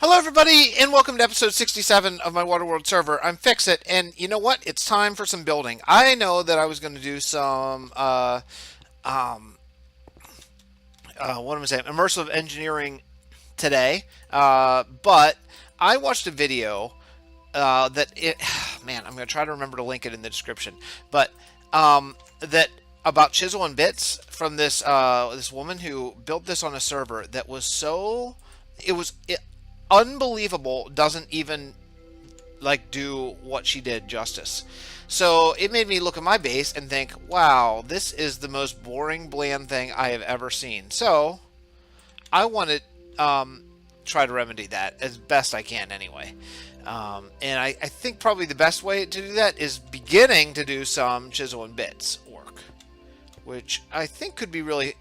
Hello everybody and welcome to episode 67 of my Waterworld server. I'm Fixit, and you know what? It's time for some building. I know that I was going to do some what am I saying? Immersive engineering today, but I watched a video man, I'm going to try to remember to link it in the description, but that about Chisel and Bits from this woman who built this on a server that was unbelievable. Doesn't even like do what she did justice. So it made me look at my base and think, wow, this is the most boring, bland thing I have ever seen. So I want to try to remedy that as best I can anyway. And I think probably the best way to do that is beginning to do some Chisel and Bits work, which I think could be really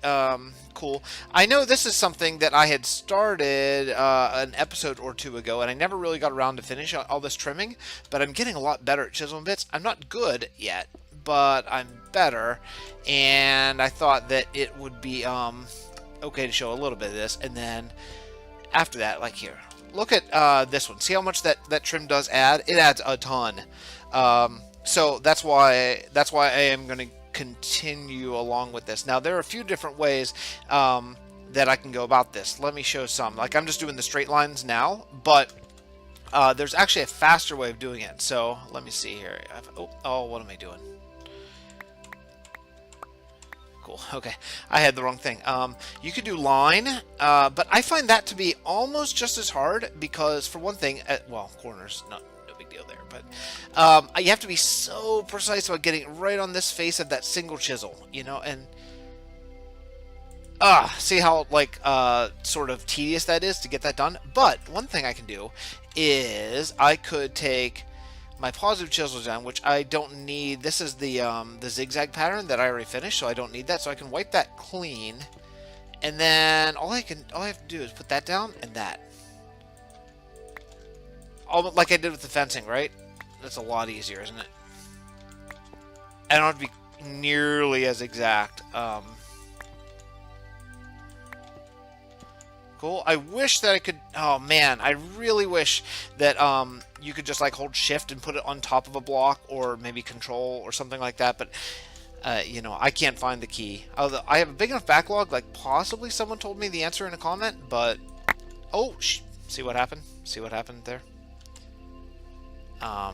cool. I know this is something that I had started an episode or two ago, and I never really got around to finish all this trimming, but I'm getting a lot better at Chisel and Bits. I'm not good yet, but I'm better, and I thought that it would be okay to show a little bit of this, and then after that, like here, look at this one. See how much that trim does add? It adds a ton. So that's why I am going to continue along with this. Now there are a few different ways that I can go about this. Let me show some. Like I'm just doing the straight lines now, but there's actually a faster way of doing it. So let me see here. Oh, what am I doing? Cool. Okay, I had the wrong thing. You could do line, but I find that to be almost just as hard because, for one thing, well, corners, no big deal there, but you have to be so precise about getting right on this face of that single chisel, you know, and see how like sort of tedious that is to get that done. But one thing I can do is I could take my positive chisel down, which I don't need. This is the zigzag pattern that I already finished, so I don't need that. So I can wipe that clean, and then all I have to do is put that down and that. Like I did with the fencing, right? That's a lot easier, isn't it? I don't have to be nearly as exact. Cool. I wish that I could. Oh man, I really wish that you could just like hold shift and put it on top of a block, or maybe control or something like that. But you know, I can't find the key. Although I have a big enough backlog, like possibly someone told me the answer in a comment. But oh, see what happened? See what happened there? I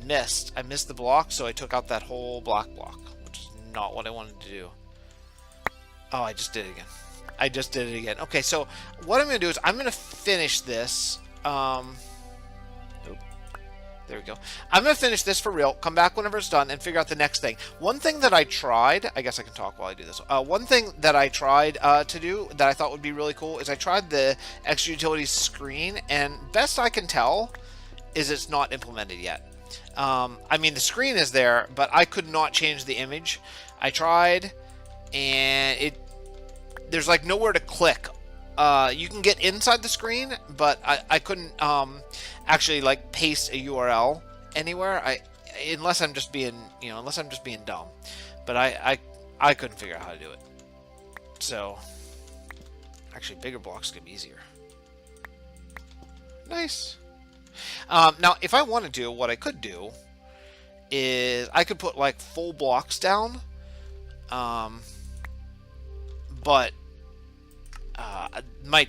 missed the block, so I took out that whole black block, which is not what I wanted to do. Oh, I just did it again. I just did it again. Okay, so what I'm going to do is I'm going to finish this. There we go. I'm going to finish this for real, come back whenever it's done, and figure out the next thing. One thing that I tried, I guess I can talk while I do this. One thing that I tried to do that I thought would be really cool is I tried the extra utilities screen, and best I can tell is it's not implemented yet. I mean, the screen is there, but I could not change the image. I tried, and there's like nowhere to click. You can get inside the screen, but I couldn't actually like paste a URL anywhere. Unless I'm just being dumb. But I couldn't figure out how to do it. So actually, bigger blocks could be easier. Nice. Now, if I wanted to, what I could do is I could put like full blocks down. But my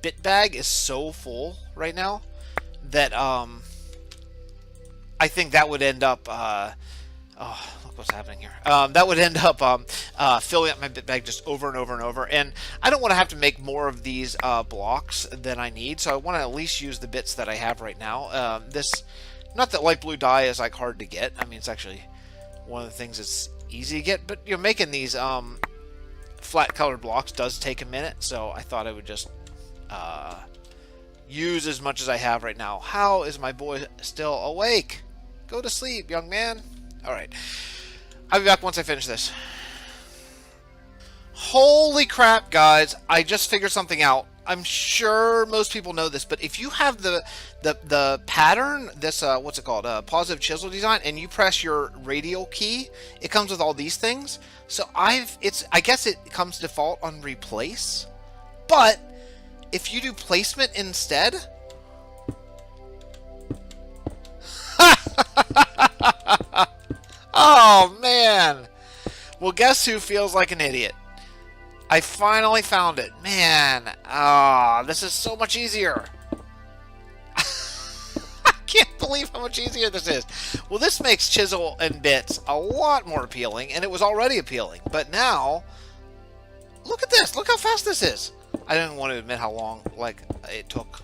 bit bag is so full right now that I think that would end up oh, look what's happening here. That would end up filling up my bit bag just over and over and over, and I don't want to have to make more of these blocks than I need, so I want to at least use the bits that I have right now. Not that light blue dye is like hard to get. I mean, it's actually one of the things that's easy to get, but you know, making these flat colored blocks does take a minute, so I thought I would just use as much as I have right now. How is my boy still awake? Go to sleep, young man. Alright, I'll be back once I finish this. Holy crap, guys, I just figured something out. I'm sure most people know this, but if you have the pattern, this what's it called, positive chisel design, and you press your radial key, it comes with all these things. So I guess it comes default on replace, but if you do placement instead, Well, guess who feels like an idiot? I finally found it. Man, this is so much easier. I can't believe how much easier this is. Well, this makes Chisel and Bits a lot more appealing, and it was already appealing. But now, look at this. Look how fast this is. I didn't want to admit how long it took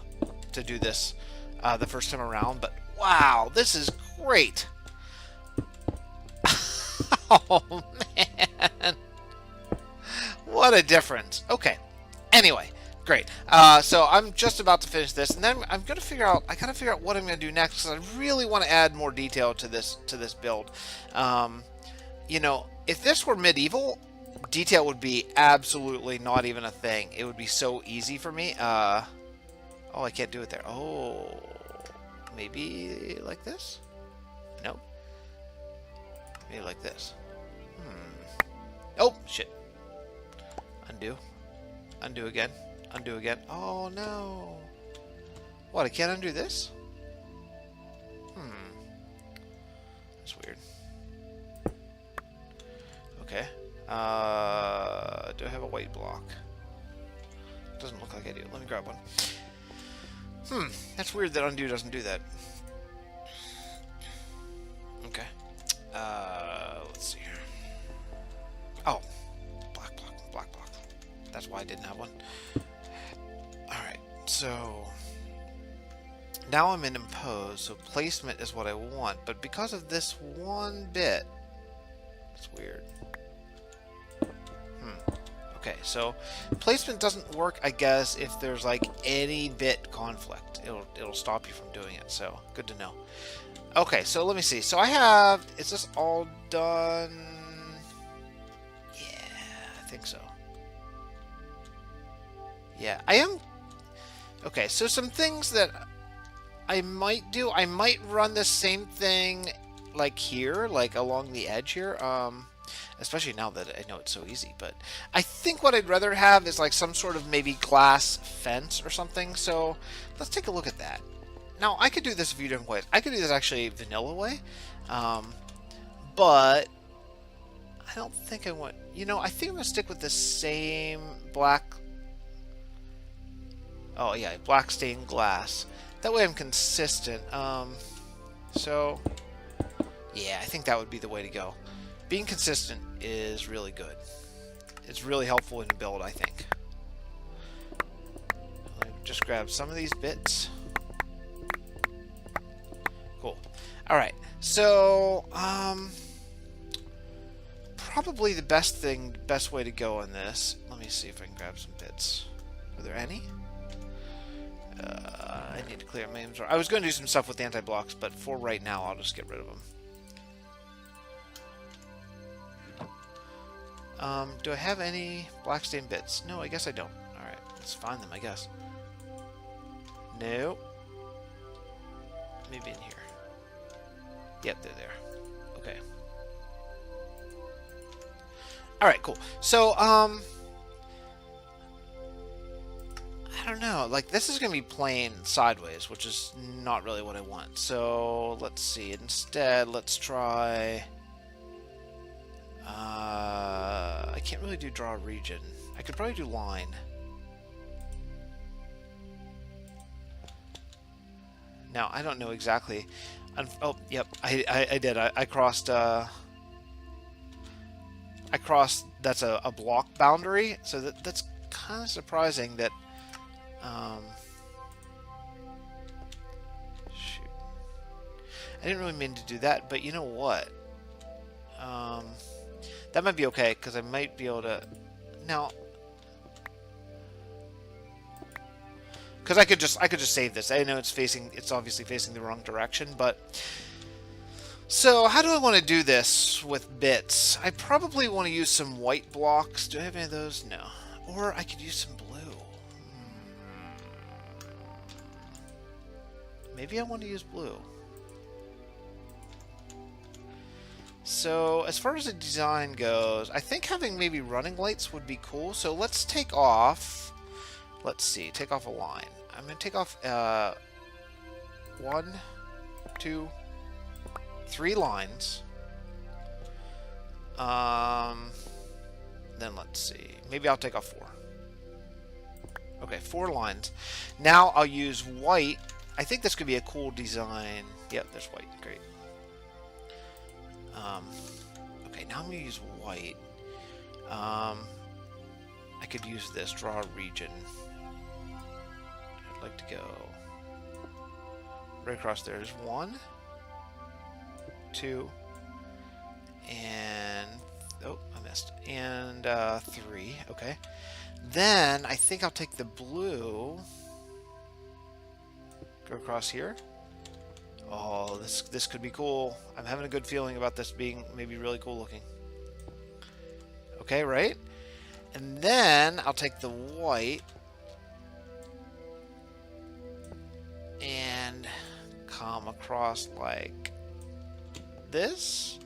to do this the first time around, but wow, this is great. Oh, man. What a difference. Okay. Anyway, great. So I'm just about to finish this, and then I'm going to figure out, I got to figure out what I'm going to do next, because I really want to add more detail to this build. You know, if this were medieval, detail would be absolutely not even a thing. It would be so easy for me. Oh, I can't do it there. Oh, maybe like this? Nope. Maybe like this. Oh, shit. Undo. Undo again. Undo again. Oh, no. What, I can't undo this? That's weird. Okay. Do I have a white block? Doesn't look like I do. Let me grab one. That's weird that undo doesn't do that. Okay. Let's see here. Oh, black block, black block. That's why I didn't have one. Alright, so now I'm in impose, so placement is what I want, but because of this one bit, it's weird. Okay, so placement doesn't work, I guess, if there's like any bit conflict. It'll stop you from doing it, so good to know. Okay, so let me see. So I have, is this all done? Yeah, I think so. Yeah, I am. Okay, so some things that I might do. I might run the same thing like here, like along the edge here. Especially now that I know it's so easy. But I think what I'd rather have is like some sort of maybe glass fence or something. So let's take a look at that. Now, I could do this a few different ways. I could do this actually vanilla way. But I don't think I want... You know, I think I'm going to stick with the same black... Oh, yeah, black stained glass. That way I'm consistent. So, yeah, I think that would be the way to go. Being consistent is really good. It's really helpful in a build, I think. Let me just grab some of these bits. Cool. Alright, so, probably the best way to go on this. Let me see if I can grab some bits. Are there any? I need to clear my inventory. I was going to do some stuff with anti-blocks, but for right now, I'll just get rid of them. Do I have any black stained bits? No, I guess I don't. Alright, let's find them, I guess. No. Maybe in here. Yep, they're there. Okay. Alright, cool. So, I don't know. Like, this is going to be plain sideways, which is not really what I want. So, let's see. Instead, let's try... I can't really do draw region. I could probably do line. Now, I don't know exactly. Oh, yep, I did. I crossed, that's a block boundary, so that's kind of surprising that, shoot. I didn't really mean to do that, but you know what? That might be okay, because I might be able to... Now... Because I could just save this. I know it's obviously facing the wrong direction, but... So, how do I want to do this with bits? I probably want to use some white blocks. Do I have any of those? No. Or I could use some blue. Maybe I want to use blue. So, as far as the design goes, I think having maybe running lights would be cool. So, let's take off... Let's see, take off a line. I'm going to take off 1, 2, 3 lines. Then let's see. Maybe I'll take off 4. Okay, 4 lines. Now I'll use white. I think this could be a cool design. Yep, there's white. Great. Okay, now I'm going to use white. I could use this. Draw a region. I'd like to go right across there. There's 1, 2, and... Oh, I missed. And 3. Okay. Then I think I'll take the blue. Go across here. Oh, this could be cool. I'm having a good feeling about this being maybe really cool looking. Okay, right? And then I'll take the white and come across like this.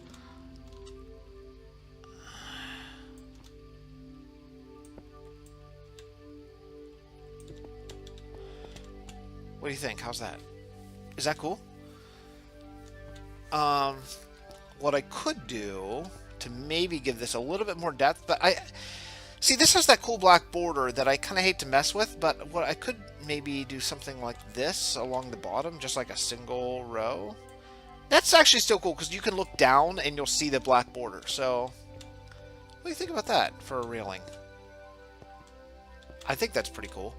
What do you think? How's that? Is that cool? What I could do to maybe give this a little bit more depth, but see, this has that cool black border that I kind of hate to mess with, but what I could maybe do something like this along the bottom, just like a single row. That's actually still cool because you can look down and you'll see the black border. So, what do you think about that for a railing? I think that's pretty cool.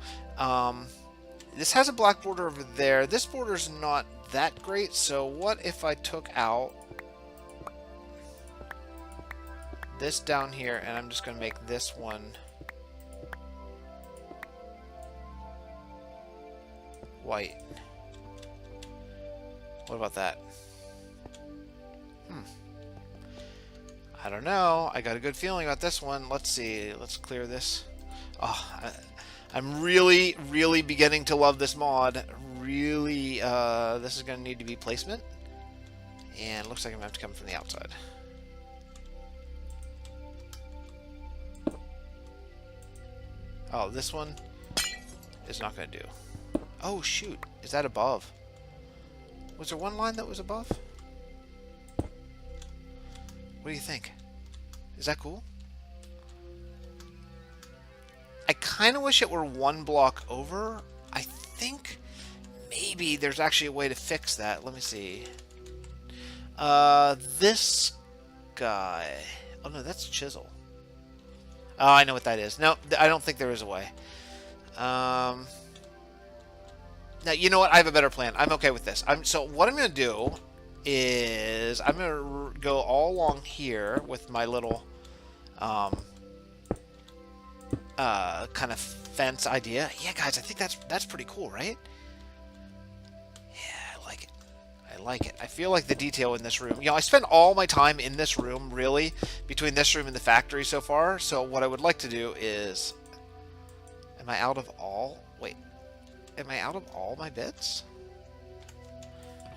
This has a black border over there. This border's not that great, so what if I took out this down here, and I'm just going to make this one white. What about that? I don't know. I got a good feeling about this one. Let's see. Let's clear this. Oh, I'm really, really beginning to love this mod. Really, this is going to need to be placement. And it looks like I'm going to have to come from the outside. Oh, this one is not going to do. Oh, shoot. Is that above? Was there one line that was above? What do you think? Is that cool? I kind of wish it were one block over. I think maybe there's actually a way to fix that. Let me see. This guy. Oh, no, that's Chisel. Oh, I know what that is. No, I don't think there is a way. Now, you know what? I have a better plan. I'm okay with this. So what I'm going to do is I'm going to go all along here with my little kind of fence idea. Yeah, guys, I think that's pretty cool, right? Yeah, I like it. I like it. I feel like the detail in this room. You know, I spent all my time in this room, really, between this room and the factory so far. So what I would like to do is... Am I out of all... Wait. Am I out of all my bits?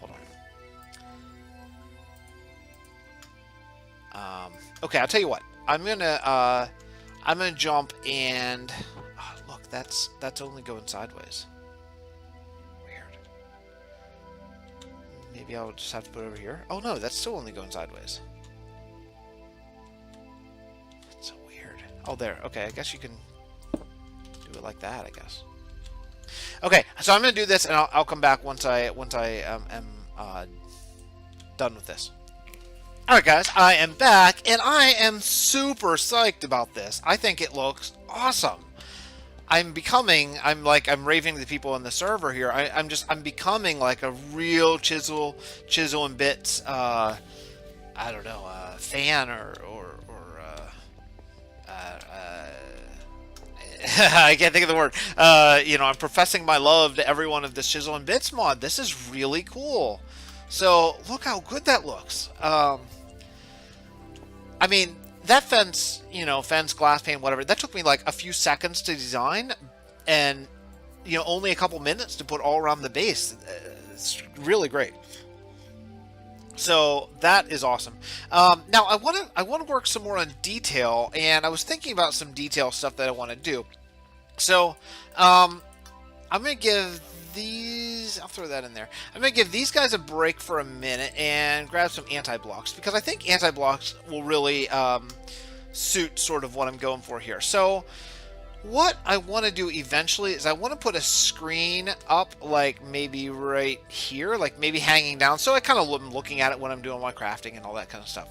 Hold on. Okay, I'll tell you what. I'm gonna jump and... Oh, look, that's only going sideways. Weird. Maybe I'll just have to put it over here. Oh no, that's still only going sideways. That's so weird. Oh, there. Okay, I guess you can do it like that, I guess. Okay, so I'm gonna do this, and I'll come back once I am done with this. Alright guys, I am back, and I am super psyched about this. I think it looks awesome. I'm raving to the people in the server here. I'm becoming like a real Chisel and Bits, I don't know, fan or I can't think of the word. You know, I'm professing my love to everyone of this Chisel and Bits mod. This is really cool. So, look how good that looks. I mean, that fence, you know, fence, glass pane, whatever, that took me like a few seconds to design, and, you know, only a couple minutes to put all around the base. It's really great. So that is awesome. Now I want to work some more on detail, and I was thinking about some detail stuff that I want to do. So I'm going to give these, I'll throw that in there. I'm going to give these guys a break for a minute and grab some anti-blocks, because I think anti-blocks will really suit sort of what I'm going for here. So what I want to do eventually is I want to put a screen up, like maybe right here, like maybe hanging down, so I kind of am looking at it when I'm doing my crafting and all that kind of stuff.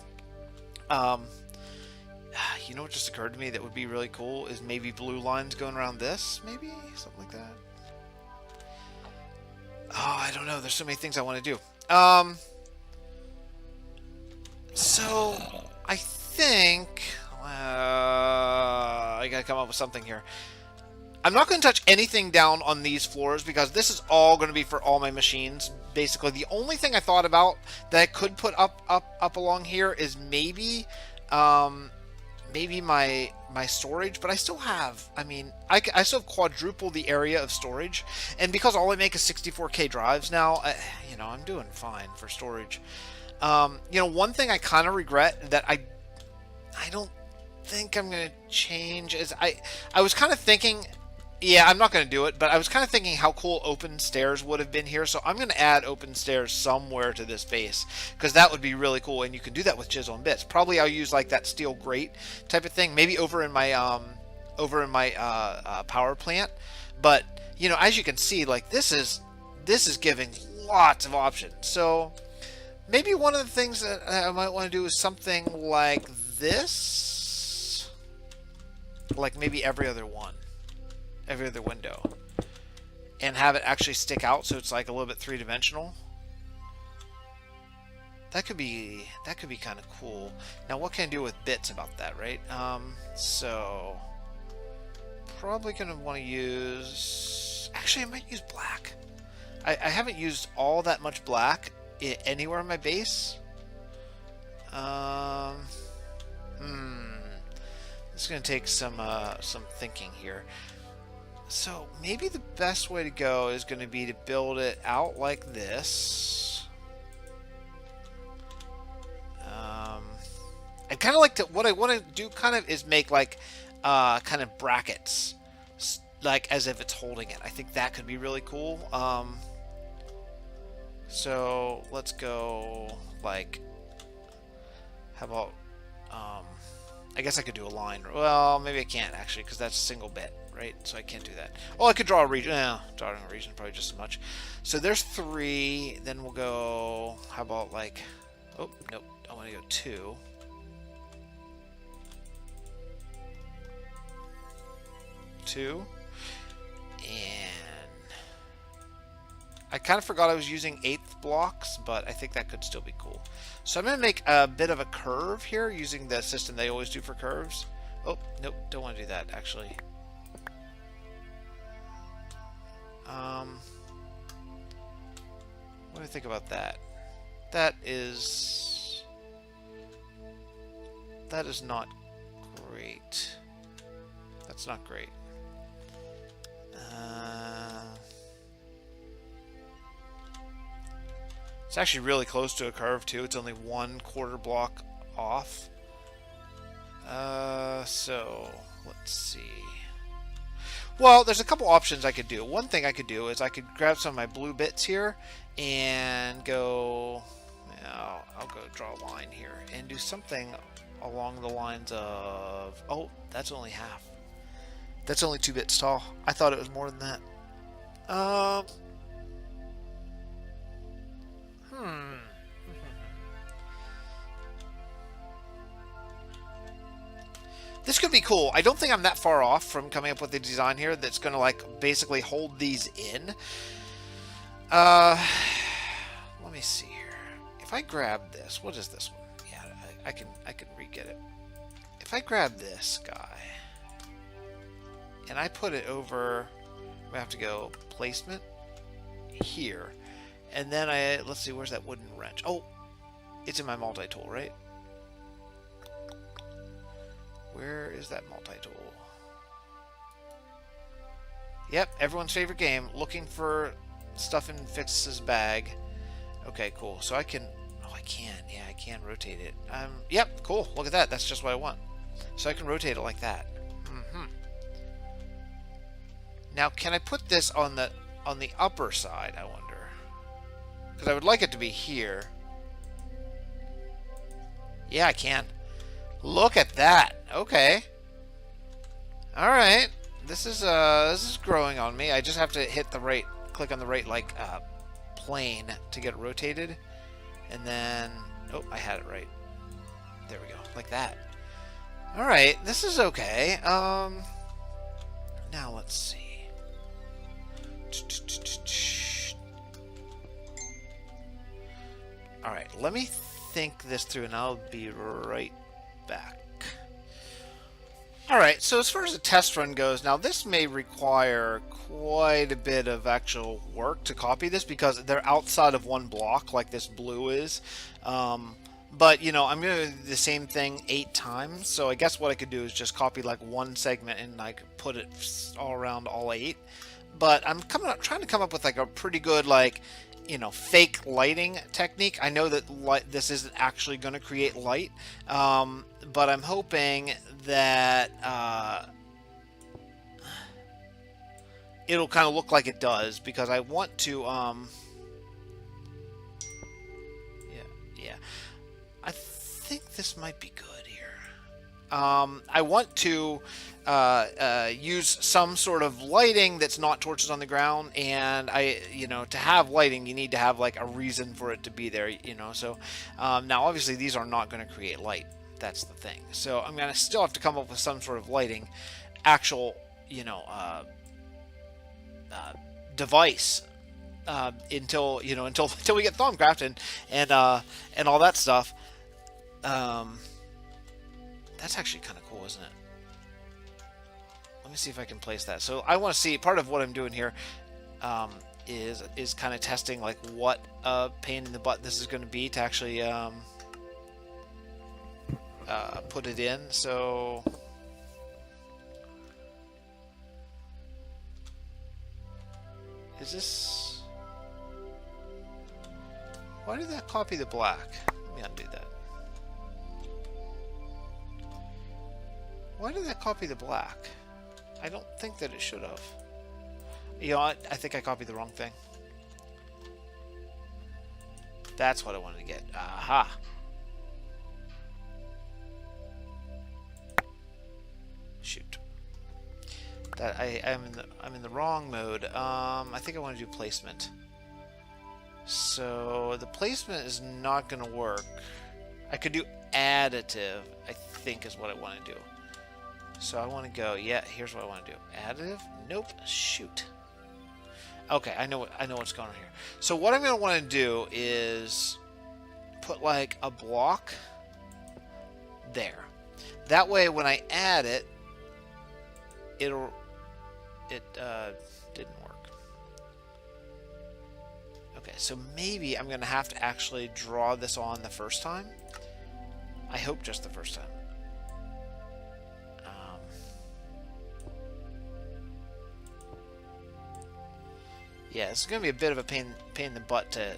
You know what just occurred to me that would be really cool is maybe blue lines going around this, maybe something like that. Oh, I don't know. There's so many things I want to do. So I think I gotta come up with something here. I'm not going to touch anything down on these floors because this is all going to be for all my machines. Basically, the only thing I thought about that I could put up along here is maybe maybe my storage, but I still have, I mean, I still have quadruple the area of storage, and because all I make is 64K drives now, you know, I'm doing fine for storage. You know, one thing I kind of regret that I don't think I'm going to change is I was kind of thinking, yeah, I'm not going to do it, but I was kind of thinking how cool open stairs would have been here, so I'm going to add open stairs somewhere to this base, because that would be really cool, and you can do that with chisel and bits. Probably I'll use like that steel grate type of thing, maybe over in my power plant. But you know, as you can see, like this is giving lots of options. So maybe one of the things that I might want to do is something like this, like maybe every other window, and have it actually stick out so it's like a little bit three-dimensional. That could be kind of cool. Now what can I do with bits about that, right? So probably gonna want to use, actually I might use black. I haven't used all that much black anywhere in my base. It's gonna take some thinking here. So maybe the best way to go is going to be to build it out like this. I kind of like to, what I want to do kind of is make like kind of brackets, like as if it's holding it. I think that could be really cool. So let's go like, how about, I guess I could do a line. Well, maybe I can't actually, because that's a single bit, right? So I can't do that. Oh, I could draw a region. Drawing a region probably just as much. So there's 3. Then we'll go, how about like, oh, nope. I want to go 2. 2. And I kind of forgot I was using 1/8 blocks, but I think that could still be cool. So I'm going to make a bit of a curve here using the system they always do for curves. Oh, nope, don't want to do that, actually. What do I think about that? That is not great. That's not great. It's actually really close to a curve too. It's only 1/4 block off. So let's see. Well, there's a couple options I could do. One thing I could do is I could grab some of my blue bits here and go, I'll go draw a line here and do something along the lines of, oh, that's only half. That's only 2 bits tall. I thought it was more than that. This could be cool. I don't think I'm that far off from coming up with a design here that's going to like basically hold these in. Let me see here. If I grab this, what is this one? Yeah, I can re-get it. If I grab this guy and I put it over, we have to go placement here, and then let's see, where's that wooden wrench? Oh, it's in my multi-tool, right? Where is that multi-tool? Yep, everyone's favorite game. Looking for stuff in Fix's bag. Okay, cool. So I can... Oh, I can. Yeah, I can rotate it. Yep, cool. Look at that. That's just what I want. So I can rotate it like that. Now, can I put this on the... on the upper side, I wonder. Because I would like it to be here. Yeah, I can. Look at that. Okay. All right. This is growing on me. I just have to hit the right, click on the right like plane to get it rotated, and then oh, I had it right. There we go, like that. All right, this is okay. Now let's see. All right, let me think this through, and I'll be right back. All right, so as far as the test run goes, now this may require quite a bit of actual work to copy this because they're outside of one block like this blue is. But, you know, I'm going to do the same thing 8 times. So I guess what I could do is just copy like one segment and like put it all around all 8. But I'm trying to come up with like a pretty good like, you know, fake lighting technique. I know that this isn't actually going to create light, but I'm hoping that it'll kind of look like it does, because I want to yeah, I think this might be good here. I want to use some sort of lighting that's not torches on the ground, and you know, to have lighting you need to have like a reason for it to be there, you know. So now obviously these are not going to create light, that's the thing. So I'm going to still have to come up with some sort of lighting, actual, you know, device until we get Thaumcraft and all that stuff. That's actually kind of cool, isn't it? Let me see if I can place that. So I want to see, part of what I'm doing here is kind of testing like what pain in the butt this is going to be to actually put it in. So is this, why did that copy the black? Let me undo that. Why did that copy the black? I don't think that it should have. You know what? I think I copied the wrong thing. That's what I wanted to get. Aha. Shoot. That I'm in the wrong mode. I think I want to do placement. So the placement is not going to work. I could do additive, I think is what I want to do. So I want to go, yeah, here's what I want to do. Additive? Nope. Shoot. Okay, I know what's going on here. So what I'm going to want to do is put like a block there. That way when I add it, it didn't work. Okay, so maybe I'm going to have to actually draw this on the first time. I hope just the first time. Yeah, it's going to be a bit of a pain in the butt to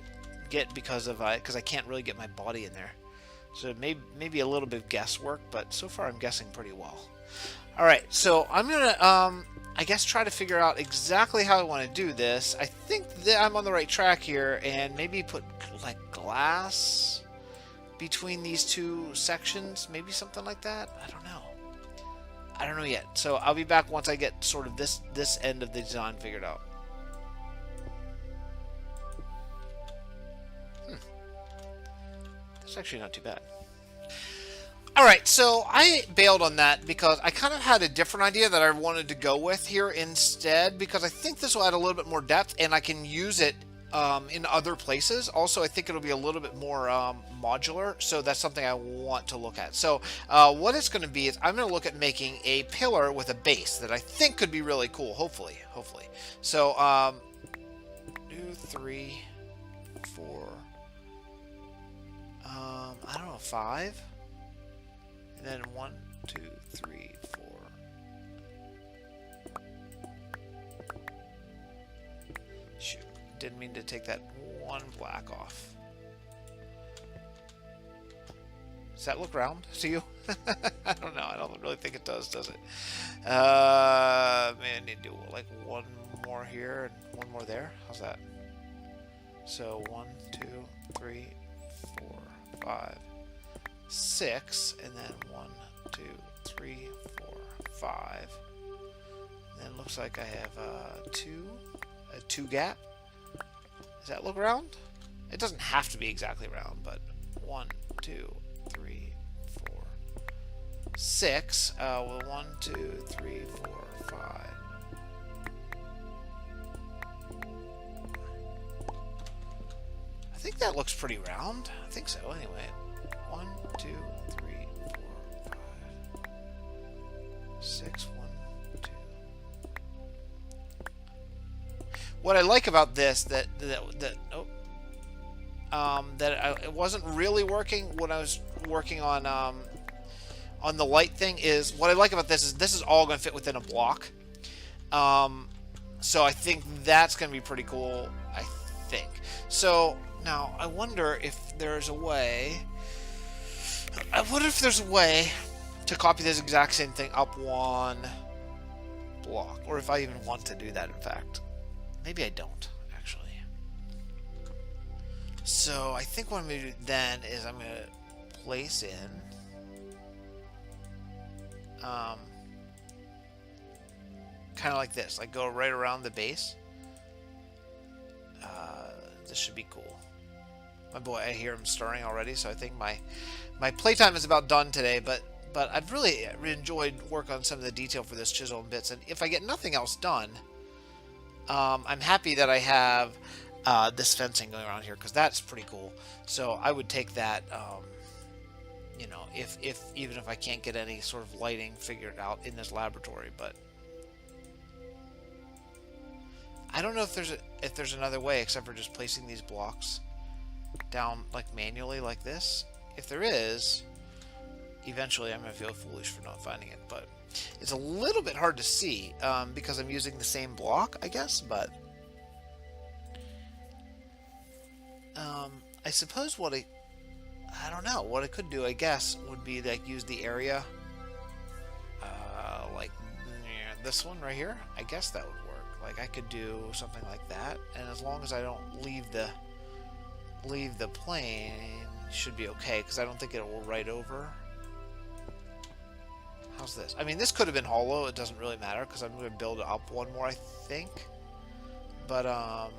get because I can't really get my body in there. So maybe a little bit of guesswork, but so far I'm guessing pretty well. All right, so I'm going to I guess try to figure out exactly how I want to do this. I think that I'm on the right track here, and maybe put like glass between these two sections, maybe something like that. I don't know. I don't know yet. So I'll be back once I get sort of this end of the design figured out. It's actually not too bad. Alright, so I bailed on that because I kind of had a different idea that I wanted to go with here instead, because I think this will add a little bit more depth and I can use it in other places. Also, I think it'll be a little bit more modular, so that's something I want to look at. So what it's going to be is I'm going to look at making a pillar with a base that I think could be really cool, hopefully. So 2, 3, 4... I don't know, 5, and then 1, 2, 3, 4. Shoot, didn't mean to take that one black off. Does that look round to you? I don't know. I don't really think it does it? Man, I need to do like one more more here and one more there. How's that? So 1, 2, 3, 4, 5, 6, and then 1, 2, 3, 4, 5. And then it looks like I have a 2 gap. Does that look round? It doesn't have to be exactly round, but 1, 2, 3, 4, 6. Well, 1, 2, 3, 4, 5. I think that looks pretty round. I think so, anyway. 1, 2, 3, 4, 5, 6, 1, 2. What I like about this that it wasn't really working when I was working on the light thing is what I like about this is all going to fit within a block. So I think that's going to be pretty cool. I think so. Now, I wonder if there's a way... to copy this exact same thing up one block. Or if I even want to do that, in fact. Maybe I don't, actually. So, I think what I'm going to do then is I'm going to place in... kind of like this. Like, go right around the base. This should be cool. My boy, I hear him stirring already, so I think my playtime is about done today, but I've really enjoyed work on some of the detail for this chisel and bits, and if I get nothing else done, I'm happy that I have this fencing going around here, because that's pretty cool. So I would take that, you know, even if I can't get any sort of lighting figured out in this laboratory, but I don't know if there's another way except for just placing these blocks down like manually like this. If there is, eventually I'm gonna feel foolish for not finding it, but it's a little bit hard to see because I'm using the same block, I guess. But I suppose I don't know what I could do. I guess would be like use the area like this one right here. I guess that would work. Like I could do something like that, and as long as I don't leave the plane, should be okay, because I don't think it will write over. How's this? I mean, this could have been hollow. It doesn't really matter, because I'm going to build it up one more, I think. But, yeah.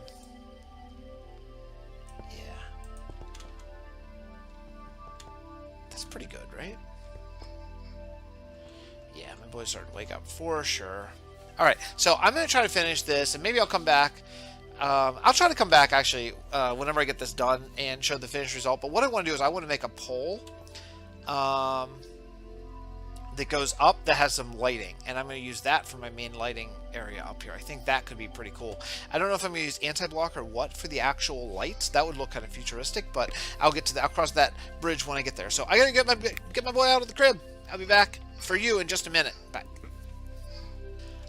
That's pretty good, right? Yeah, my boy's starting to wake up for sure. Alright, so I'm going to try to finish this, and maybe I'll come back. I'll try to come back, actually, whenever I get this done and show the finished result. But what I want to do is I want to make a pole that goes up that has some lighting. And I'm going to use that for my main lighting area up here. I think that could be pretty cool. I don't know if I'm going to use anti-block or what for the actual lights. That would look kind of futuristic, but I'll get to that. I'll cross that bridge when I get there. So I got to get my boy out of the crib. I'll be back for you in just a minute. Bye.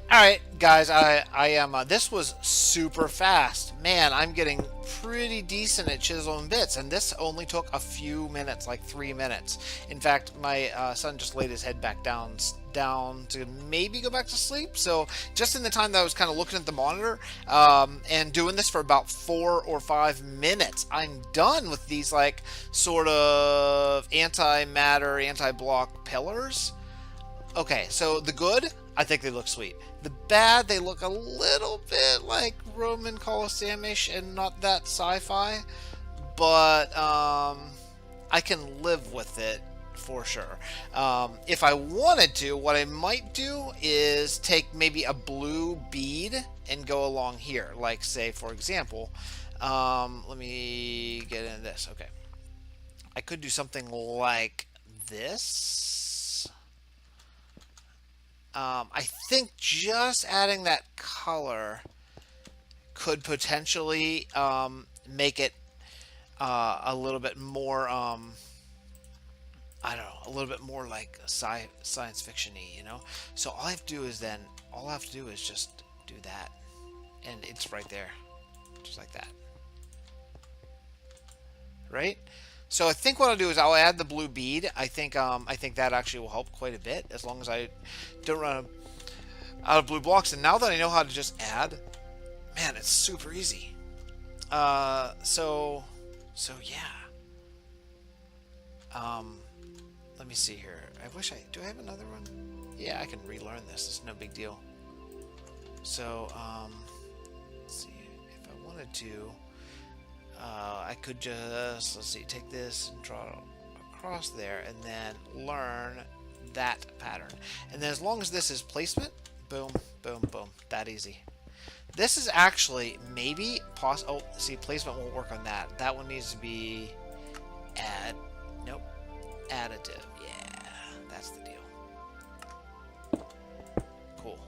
Alright, guys, I am, this was super fast. Man, I'm getting pretty decent at chisel and bits, and this only took a few minutes, like 3 minutes. In fact, my son just laid his head back down to maybe go back to sleep, so just in the time that I was kind of looking at the monitor, and doing this for about 4 or 5 minutes, I'm done with these, like, sort of anti-matter, anti-block pillars. Okay, so the good, I think they look sweet. The bad, they look a little bit like Roman Colosseum-ish and not that sci-fi, but I can live with it for sure. If I wanted to, what I might do is take maybe a blue bead and go along here. Like, say, for example, let me get into this. Okay. I could do something like this. I think just adding that color could potentially make it a little bit more, I don't know, a little bit more like science fiction-y, you know? So all I have to do is just do that, and it's right there, just like that, right? So I think what I'll do is I'll add the blue bead. I think that actually will help quite a bit, as long as I don't run out of blue blocks. And now that I know how to just add Man, it's super easy. So yeah. Let me see here. I wish do I have another one? Yeah, I can relearn this. It's no big deal. So, let's see. If I wanted to, I could just, let's see, take this and draw it across there and then learn that pattern. And then as long as this is placement, boom, boom, boom, that easy. This is actually maybe oh, see, placement won't work on that. That one needs to be nope, additive. Yeah, that's the deal. Cool.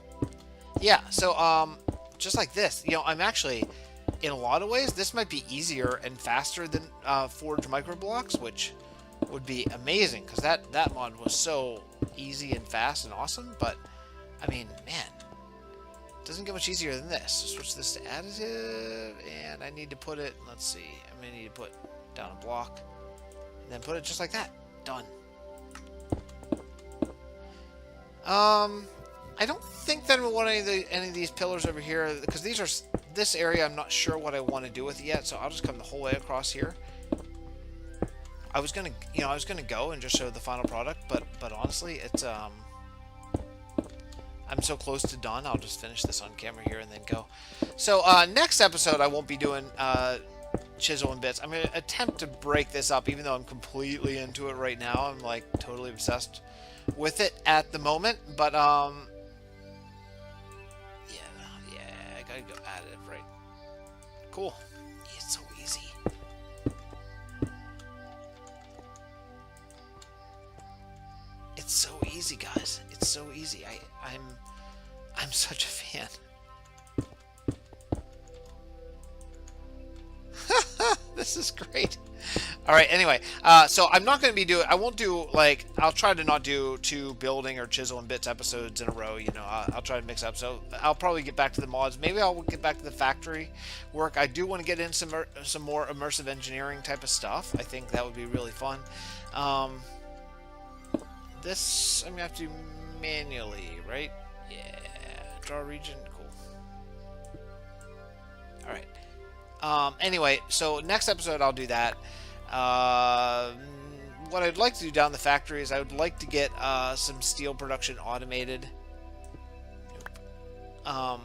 Yeah, so just like this, you know, I'm actually, in a lot of ways, this might be easier and faster than Forge Microblocks, which would be amazing because that mod was so easy and fast and awesome. But I mean, man, it doesn't get much easier than this. Switch this to additive, and I need to put it. Let's see, I'm gonna need to put down a block, and then put it just like that. Done. I don't think that I want any of these pillars over here because these are this area. I'm not sure what I want to do with it yet, so I'll just come the whole way across here. I was gonna go and just show the final product, but honestly, it's I'm so close to done. I'll just finish this on camera here and then go. So next episode, I won't be doing chisel and bits. I'm gonna attempt to break this up, even though I'm completely into it right now. I'm like totally obsessed with it at the moment, but yeah, I gotta go additive, right? Cool. It's so easy. It's so easy, guys. It's so easy. I'm such a fan. This is great. All right. Anyway, so I'm not going to be doing. I won't do like. I'll try to not do 2 building or chisel and bits episodes in a row. You know, I'll try to mix up. So I'll probably get back to the mods. Maybe I'll get back to the factory work. I do want to get in some more immersive engineering type of stuff. I think that would be really fun. This I'm gonna have to do manually, right? Yeah. Draw region. Cool. All right. Anyway, so next episode I'll do that. What I'd like to do down the factory is I would like to get some steel production automated. I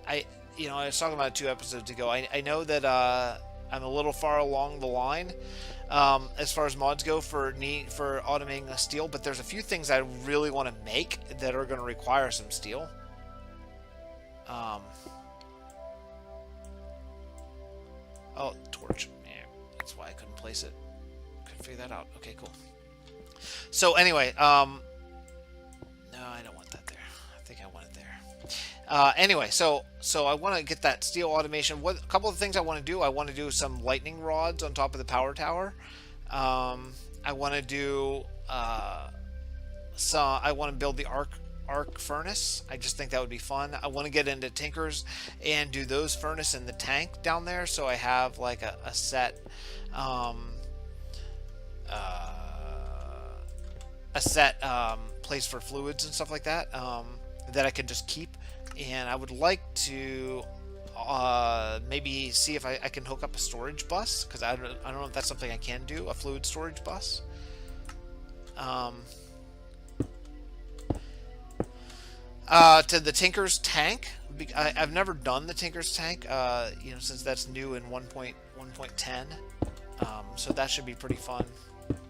was talking about it 2 episodes ago. I know that I'm a little far along the line as far as mods go for automating the steel, but there's a few things I really want to make that are going to require some steel. Oh, torch. Yeah, that's why I couldn't place it. Couldn't figure that out. Okay, cool. So anyway, no, I don't want that there. I think I want it there. Anyway, so I want to get that steel automation. A couple of things I want to do. I want to do some lightning rods on top of the power tower. I want to do I want to build the arc furnace. I just think that would be fun. I want to get into tinkers and do those furnace in the tank down there, so I have like a set place for fluids and stuff like that that I can just keep. And I would like to maybe see if I can hook up a storage bus, because I don't know if that's something I can do, a fluid storage bus. To the Tinker's tank. I've never done the Tinker's tank, since that's new in 1.10. So that should be pretty fun. Let's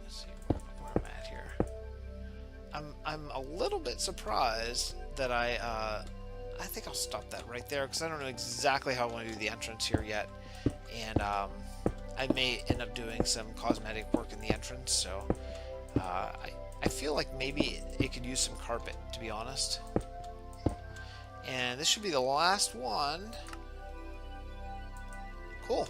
see where I'm at here. I'm a little bit surprised that I think I'll stop that right there, because I don't know exactly how I want to do the entrance here yet, and I may end up doing some cosmetic work in the entrance. So I feel like maybe it could use some carpet, to be honest. And this should be the last one. Cool.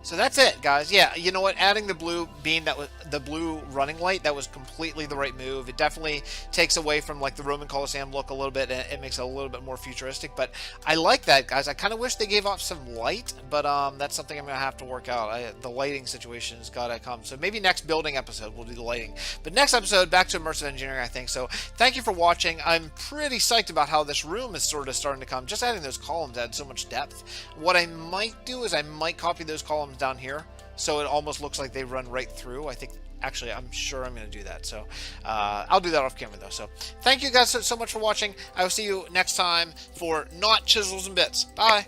So that's it, guys. Yeah, you know what? Adding the blue beam, that was the blue running light, that was completely the right move. It definitely takes away from like the Roman Colosseum look a little bit, and it makes it a little bit more futuristic. But I like that, guys. I kind of wish they gave off some light, but that's something I'm gonna have to work out. The lighting situation's gotta come. So maybe next building episode we'll do the lighting. But next episode, back to immersive engineering, I think. So thank you for watching. I'm pretty psyched about how this room is sort of starting to come. Just adding those columns adds so much depth. What I might do is I might copy those columns down here, so it almost looks like they run right through. I think, actually, I'm sure I'm going to do that. So I'll do that off camera, though. So thank you guys so much for watching. I will see you next time for Not Chisels and Bits. Bye.